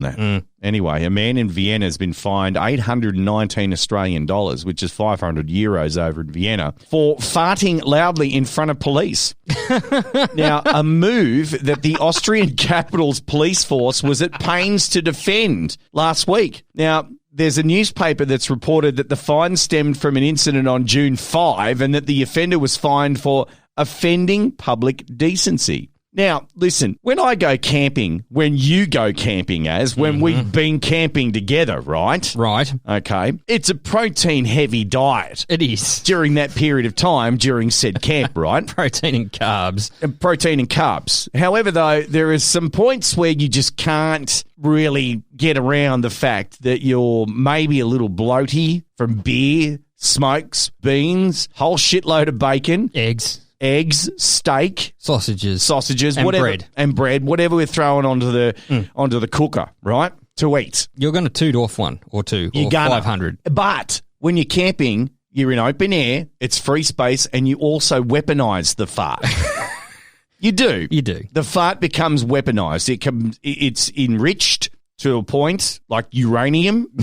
that. Anyway, a man in Vienna has been fined 819 Australian dollars, which is 500 euros over in Vienna, for farting loudly in front of police. Now, a move that the Austrian capital's police force was at pains to defend last week. Now, there's a newspaper that's reported that the fine stemmed from an incident on June 5 and that the offender was fined for offending public decency. Now, listen, when I go camping, when you go camping, when we've been camping together, right? Right. Okay. It's a protein-heavy diet. It is. During that period of time, during said camp, right? Protein and carbs. Protein and carbs. However, though, there is some points where you just can't really get around the fact that you're maybe a little bloaty from beer, smokes, beans, whole shitload of bacon. Eggs, steak, sausages, and whatever, bread, whatever we're throwing onto the cooker, right, to eat. You're going to toot off one or two or 500. But when you're camping, you're in open air, it's free space, and you also weaponize the fart. You do. The fart becomes weaponized. It's enriched to a point like uranium,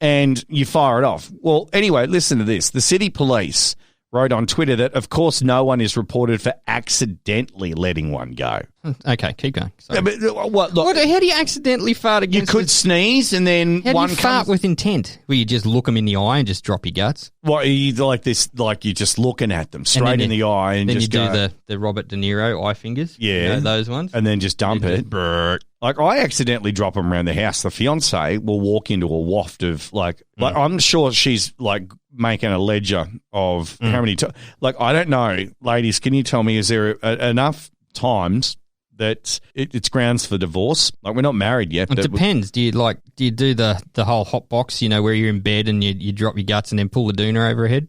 and you fire it off. Well, anyway, listen to this. The city police wrote on Twitter that, of course, no one is reported for accidentally letting one go. Okay, keep going. Yeah, but, look, how do you accidentally fart against You could sneeze and then how one do you fart with intent? Where you just look them in the eye and just drop your guts? What, you like this, like you're just looking at them straight in the eye and then just you do the Robert De Niro eye fingers? Yeah. You know, those ones? And then just dump it. Like, I accidentally drop them around the house. The fiance will walk into a waft of, like I'm sure she's, like, making a ledger of how many times. Like, I don't know. Ladies, can you tell me, is there enough times that it's grounds for divorce? Like, we're not married yet. It depends. Do you do the whole hot box, you know, where you're in bed and you drop your guts and then pull the doona over your head?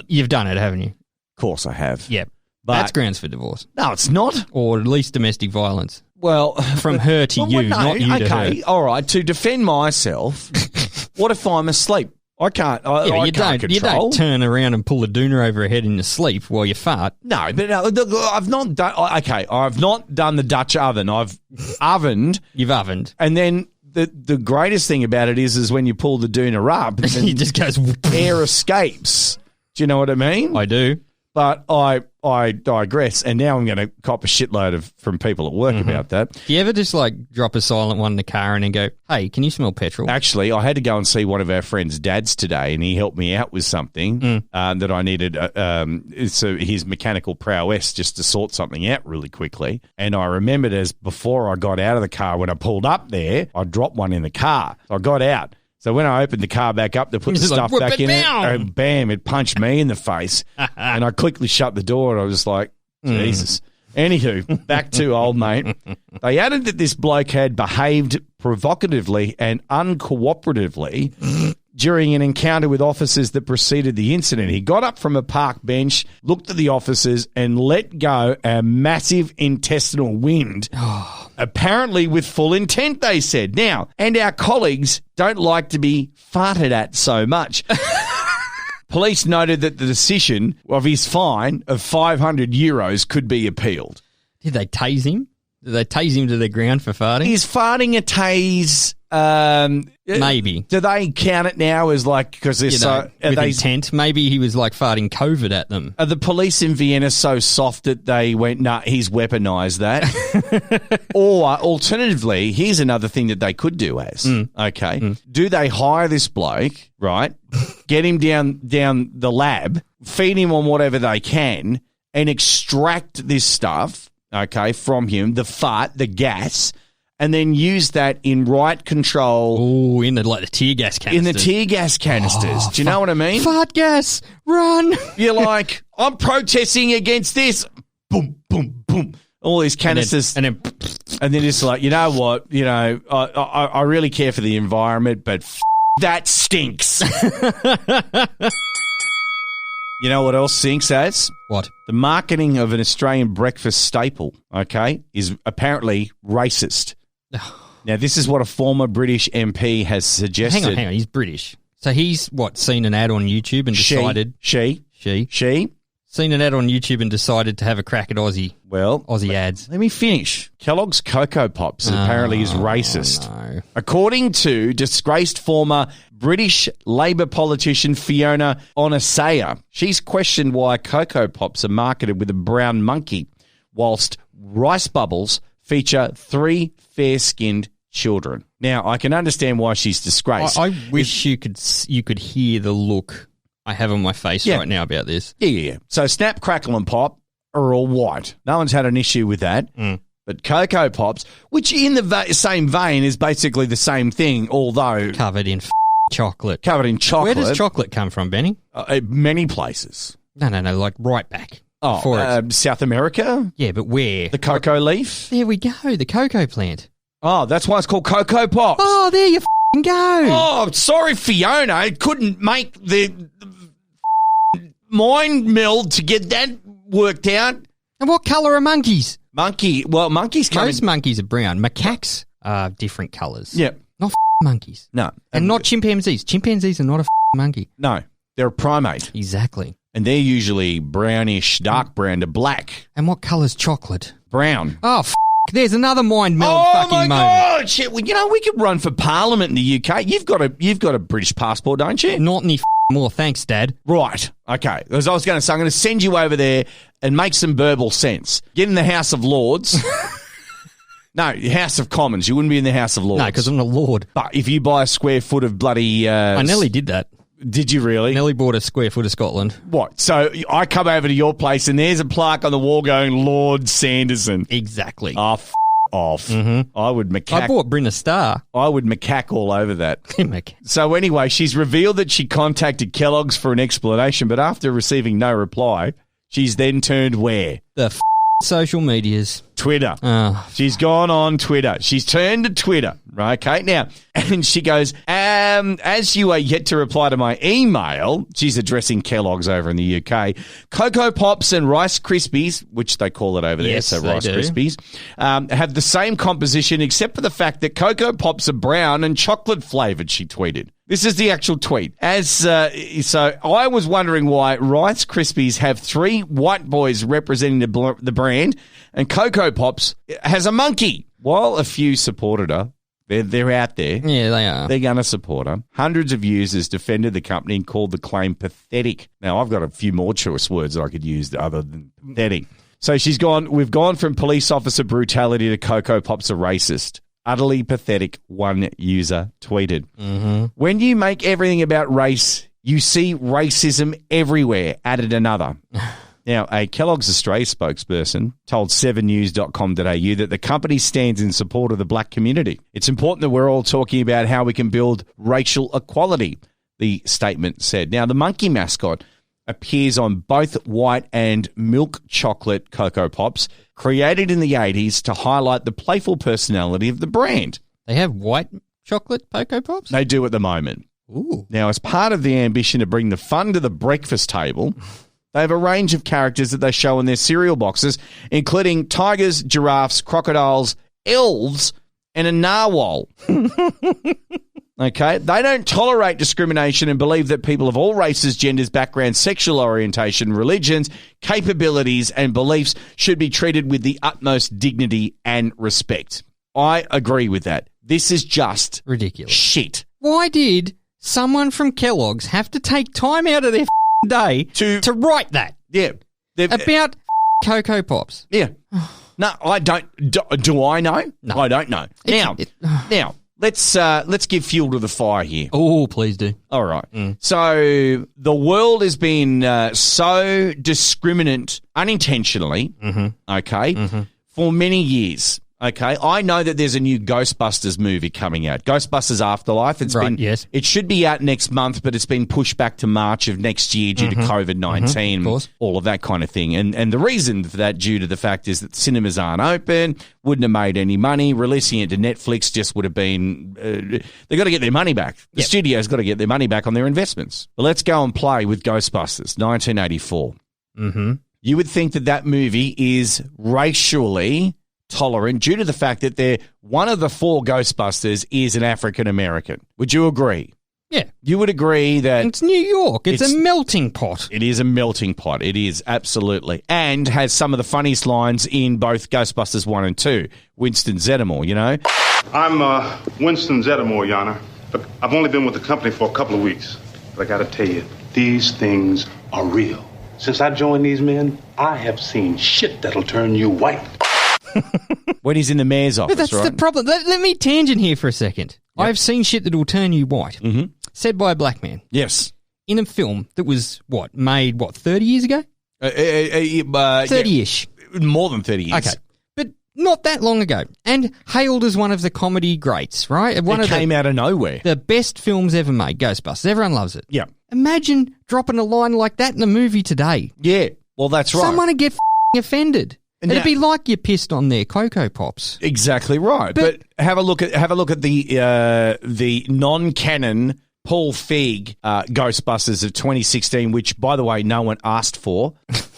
You've done it, haven't you? Of course I have. Yep. That's grounds for divorce. No, it's not. Or at least domestic violence. Well, from her to you, not you to her. Okay, all right. To defend myself, what if I'm asleep? I can't. I can't control. You don't turn around and pull a doona over her head in your sleep while you fart. No, but I've not done. Okay, I've not done the Dutch oven. I've ovened. You've ovened, and then the greatest thing about it is when you pull the doona up, it just goes. Air escapes. Do you know what I mean? I do. But I digress, and now I'm going to cop a shitload from people at work about that. Do you ever just like drop a silent one in the car and then go, hey, can you smell petrol? Actually, I had to go and see one of our friends' dads today, and he helped me out with something that I needed. So his mechanical prowess just to sort something out really quickly. And I remembered as before I got out of the car, when I pulled up there, I dropped one in the car. So I got out. So when I opened the car back up to put the stuff back in it, and bam, it punched me in the face. And I quickly shut the door and I was like, Jesus. Anywho, back to old mate. They added that this bloke had behaved provocatively and uncooperatively during an encounter with officers that preceded the incident. He got up from a park bench, looked at the officers, and let go a massive intestinal wind. Apparently with full intent, they said. Now, and our colleagues don't like to be farted at so much. Police noted that the decision of his fine of 500 euros could be appealed. Did they tase him? Did they tase him to the ground for farting? Is farting a tase? Maybe. Do they count it now as like, because they're with intent? Maybe he was like farting COVID at them. Are the police in Vienna so soft that they went, nah, he's weaponized that? Or alternatively, here's another thing that they could do do they hire this bloke, right, get him down the lab, feed him on whatever they can, and extract this stuff, from him, the fart, the gas, and then use that in right control. Oh, in the tear gas canisters. In the tear gas canisters. Do you know what I mean? Fart gas, run. You're like, I'm protesting against this. Boom, boom, boom. All these canisters. And then it's like, you know what? You know, I really care for the environment, but that stinks. You know what else stinks as? What? The marketing of an Australian breakfast staple, is apparently racist. Now, this is what a former British MP has suggested. Hang on. He's British. So he's, seen an ad on YouTube and decided... She. Seen an ad on YouTube and decided to have a crack at Aussie ads. Let me finish. Kellogg's Coco Pops apparently is racist. No. According to disgraced former British Labor politician Fiona Onasaya, she's questioned why Coco Pops are marketed with a brown monkey, whilst Rice Bubbles feature 3 fair-skinned children. Now, I can understand why she's disgraced. I wish you could hear the look I have on my face right now about this. Yeah. So Snap, Crackle and Pop are all white. No one's had an issue with that. But Coco Pops, which in the same vein is basically the same thing, although... Covered in chocolate. Covered in chocolate. Where does chocolate come from, Benny? Many places. No, like right back. South America? Yeah, but where? The cocoa leaf? There we go, the cocoa plant. Oh, that's why it's called Coco Pops. Oh, there you go. Oh, sorry, Fiona. I couldn't make the mind meld to get that worked out. And what colour are monkeys? Monkeys come Most monkeys are brown. Macaques are different colours. Yeah. Not monkeys. No. And not chimpanzees. Chimpanzees are not a monkey. No, they're a primate. Exactly. And they're usually brownish, dark brown to black. And what colour's chocolate? Brown. Oh, there's another mind meld fucking moment. Oh, my God. Shit. Well, we could run for Parliament in the UK. You've got a British passport, don't you? Not any more. Thanks, Dad. Right. Okay. As I was going to say, I'm going to send you over there and make some verbal sense. Get in the House of Lords. No, House of Commons. You wouldn't be in the House of Lords. No, because I'm a lord. But if you buy a square foot of bloody... I nearly did that. Did you really? Nearly bought a square foot of Scotland. What? So I come over to your place and there's a plaque on the wall going Lord Sanderson. Exactly. Oh, off. Mm-hmm. I would macaque. I bought Bryn a Star. I would macaque all over that. So anyway, she's revealed that she contacted Kellogg's for an explanation, but after receiving no reply, she's then turned where? The social medias. Twitter. Oh. She's gone on Twitter. She's turned to Twitter. Right, okay. Now, and she goes, as you are yet to reply to my email, she's addressing Kellogg's over in the UK, Coco Pops and Rice Krispies, which they call it over there, yes, so Rice Krispies, have the same composition except for the fact that Coco Pops are brown and chocolate flavoured, she tweeted. This is the actual tweet. So I was wondering why Rice Krispies have 3 white boys representing the brand and Coco Pops has a monkey. While a few supported her, they're out there. Yeah, they are. They're going to support her. Hundreds of users defended the company and called the claim pathetic. Now, I've got a few more choice words that I could use other than pathetic. So we've gone from police officer brutality to Coco Pops are racist. Utterly pathetic, one user tweeted. Mm-hmm. When you make everything about race, you see racism everywhere, added another. Now, a Kellogg's Australia spokesperson told 7news.com.au that the company stands in support of the black community. It's important that we're all talking about how we can build racial equality, the statement said. Now, the monkey mascot appears on both white and milk chocolate Coco Pops, created in the 80s to highlight the playful personality of the brand. They have white chocolate Coco Pops? They do at the moment. Ooh. Now, as part of the ambition to bring the fun to the breakfast table, they have a range of characters that they show in their cereal boxes, including tigers, giraffes, crocodiles, elves, and a narwhal. Okay? They don't tolerate discrimination and believe that people of all races, genders, backgrounds, sexual orientation, religions, capabilities, and beliefs should be treated with the utmost dignity and respect. I agree with that. This is just ridiculous shit. Why did someone from Kellogg's have to take time out of their day to write that? Yeah. About Coco Pops. Yeah. No, I don't. Do I know? No. I don't know. Now, let's give fuel to the fire here. Oh, please do. All right. So the world has been so discriminant unintentionally, okay, for many years. Okay, I know that there's a new Ghostbusters movie coming out, Ghostbusters Afterlife. Yes. It should be out next month, but it's been pushed back to March of next year due to COVID-19, all of that kind of thing. And the reason for that, due to the fact, is that cinemas aren't open, wouldn't have made any money. Releasing it to Netflix just would have been, they've got to get their money back. The studio's got to get their money back on their investments. But let's go and play with Ghostbusters, 1984. You would think that movie is racially tolerant due to the fact that one of the 4 Ghostbusters is an African American. Would you agree? Yeah. You would agree that It's New York. It's a melting pot. it is a melting pot. It is, absolutely. And has some of the funniest lines in both Ghostbusters 1 and 2. Winston Zeddemore, you know? I'm Winston Zeddemore, Your Honor. Look, I've only been with the company for a couple of weeks. But I gotta tell you, these things are real. Since I joined these men, I have seen shit that'll turn you white. When he's in the mayor's office, That's right? the problem. Let me tangent here for a second. Yep. I've seen shit that will turn you white. Mm-hmm. Said by a black man. Yes. In a film that was, made 30 years ago? 30-ish. Yeah, more than 30 years. Okay. But not that long ago. And hailed as one of the comedy greats, right? It came out of nowhere. The best films ever made, Ghostbusters. Everyone loves it. Yeah. Imagine dropping a line like that in a movie today. Yeah. Well, that's right. Someone would get offended. And It'd be like you pissed on their Coco Pops. Exactly right. But have a look at the non-canon Paul Feig Ghostbusters of 2016, which, by the way, no one asked for.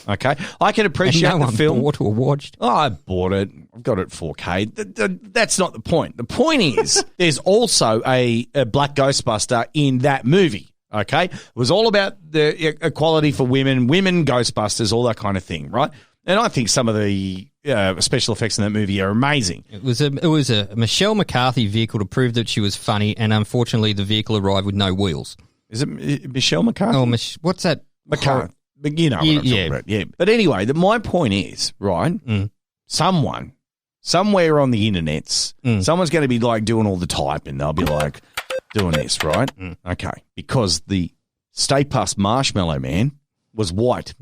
Okay, I can appreciate and no the film. Bought or watched. Oh, I bought it. I've got it 4K. That's not the point. The point is, there's also a black Ghostbuster in that movie. Okay, it was all about the equality for women Ghostbusters, all that kind of thing, right? And I think some of the special effects in that movie are amazing. It was a Michelle McCarthy vehicle to prove that she was funny, and unfortunately, the vehicle arrived with no wheels. Is it Michelle McCarthy? Oh, what's that? McCarthy. But you know what I'm talking about. Yeah. But anyway, my point is, right, someone, somewhere on the internets, someone's going to be like doing all the typing. They'll be like doing this, right? Okay. Because the Stay Puft Marshmallow Man was white.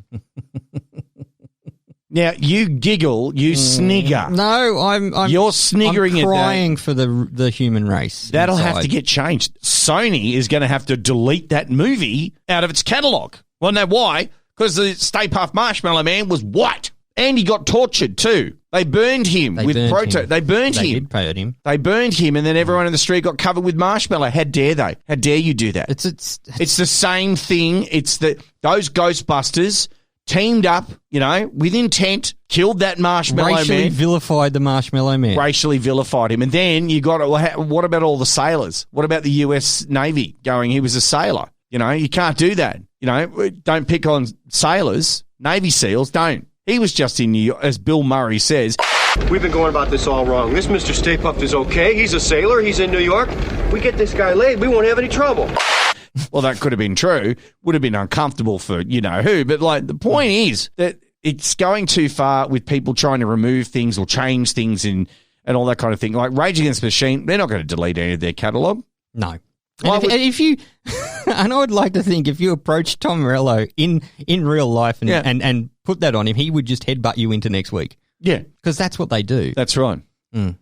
Now, you giggle, you snigger. No, You're sniggering I'm at that. crying for the human race. That'll inside. have to get changed. Sony is going to have to delete that movie out of its catalogue. Well, know why? Because the Stay Puft Marshmallow Man was white. And he got tortured too. They burned him with proto. They burned him. They did burn him. They burned him, and then everyone in the street got covered with marshmallow. How dare they? How dare you do that? It's the same thing. It's those Ghostbusters teamed up, with intent, killed that marshmallow Racially man. vilified the marshmallow man. Racially vilified him. And then you got, what about all the sailors? What about the US Navy going, he was a sailor? You can't do that. Don't pick on sailors. Navy SEALs, don't. He was just in New York, as Bill Murray says. We've been going about this all wrong. This Mr. Stay Puft is okay. He's a sailor. He's in New York. We get this guy laid, we won't have any trouble. Well, that could have been true. Would have been uncomfortable for who. But the point is that it's going too far with people trying to remove things or change things and all that kind of thing. Like Rage Against the Machine, they're not going to delete any of their catalogue. No. And if you, and I would like to think if you approach Tom Morello in real life and put that on him, he would just headbutt you into next week. Yeah. Because that's what they do. That's right.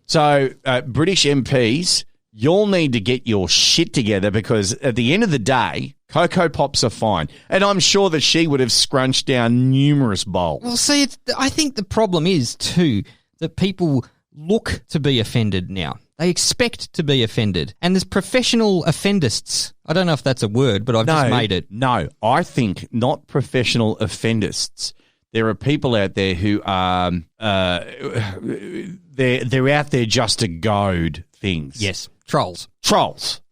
So British MPs, you'll need to get your shit together because at the end of the day, Coco Pops are fine. And I'm sure that she would have scrunched down numerous bowls. Well, see, I think the problem is, too, that people look to be offended now. They expect to be offended. And there's professional offendists. I don't know if that's a word, but I've just made it. No, I think not professional offendists. There are people out there who are they're out there just to goad things. Yes, trolls.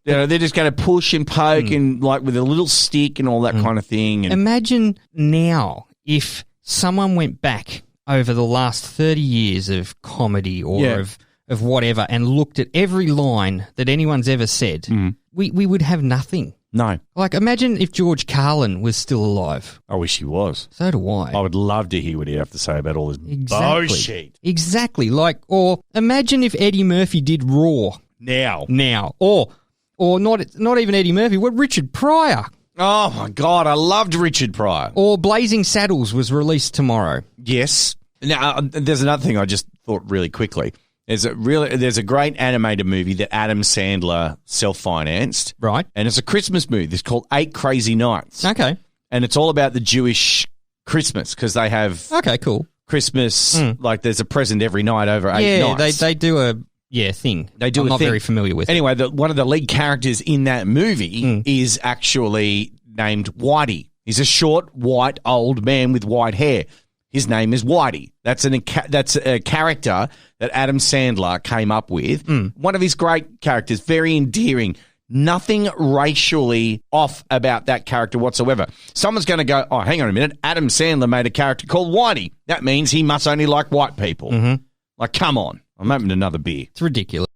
They're just going to push and poke and with a little stick and all that kind of thing. And imagine now if someone went back over the last 30 years of comedy or of whatever and looked at every line that anyone's ever said, we would have nothing. No. Imagine if George Carlin was still alive. I wish he was. So do I. I would love to hear what he'd have to say about all this bullshit. Exactly. Or imagine if Eddie Murphy did Raw. Now. Or not even Eddie Murphy, what Richard Pryor. Oh, my God, I loved Richard Pryor. Or Blazing Saddles was released tomorrow. Yes. Now, there's another thing I just thought really quickly. There's a great animated movie that Adam Sandler self-financed. Right. And it's a Christmas movie. It's called 8 Crazy Nights. Okay. And it's all about the Jewish Christmas because they have cool. Christmas, there's a present every night over 8 nights. Yeah, they do a thing. They do I'm a not thing. very familiar with Anyway, one of the lead characters in that movie is actually named Whitey. He's a short, white, old man with white hair. His name is Whitey. That's a character that Adam Sandler came up with. One of his great characters, very endearing, Nothing racially off about that character whatsoever. Someone's going to go, oh, hang on a minute, Adam Sandler made a character called Whitey. That means he must only like white people. Like, come on. I'm opening another beer. It's ridiculous.